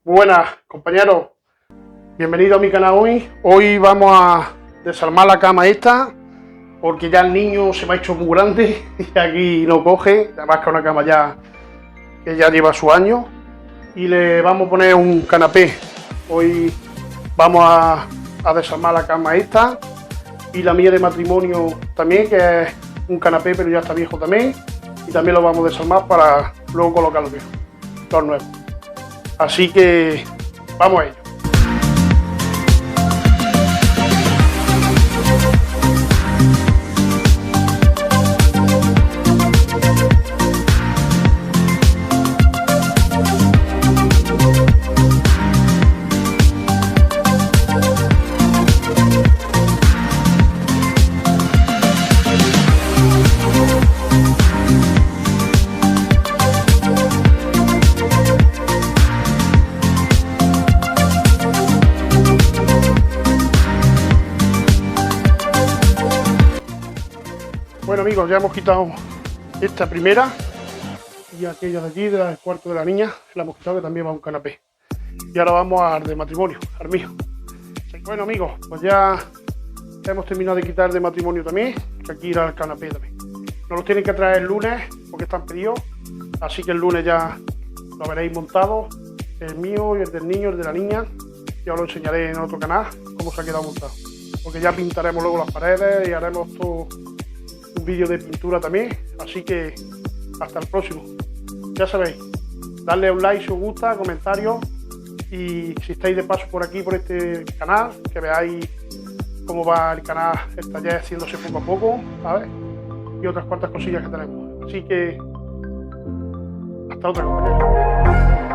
Buenas compañeros, bienvenidos a mi canal hoy. Hoy vamos a desarmar la cama esta porque ya el niño se me ha hecho muy grande y aquí no coge, además que es una cama ya que ya lleva su año, y le vamos a poner un canapé. Hoy vamos a desarmar la cama esta y la mía de matrimonio también, que es un canapé pero ya está viejo también, y también lo vamos a desarmar para luego colocar los viejos, los nuevos. Así que vamos a ello. Bueno amigos, ya hemos quitado esta primera y aquella de allí, del cuarto de la niña, la hemos quitado, que también va a un canapé. Y ahora vamos al de matrimonio, al mío. Bueno amigos, pues ya hemos terminado de quitar de matrimonio también, que aquí irá al canapé también. Nos los tienen que traer el lunes porque están pedidos, así que el lunes ya lo veréis montado, el mío y el del niño, el de la niña. Ya os lo enseñaré en otro canal cómo se ha quedado montado, porque ya pintaremos luego las paredes y haremos todo un vídeo de pintura también, así que hasta el próximo. Ya sabéis, darle un like si os gusta, comentarios, y si estáis de paso por aquí, por este canal, que veáis cómo va el canal, está ya haciéndose poco a poco, ¿sabes? Y otras cuantas cosillas que tenemos. Así que hasta otra, compañeros.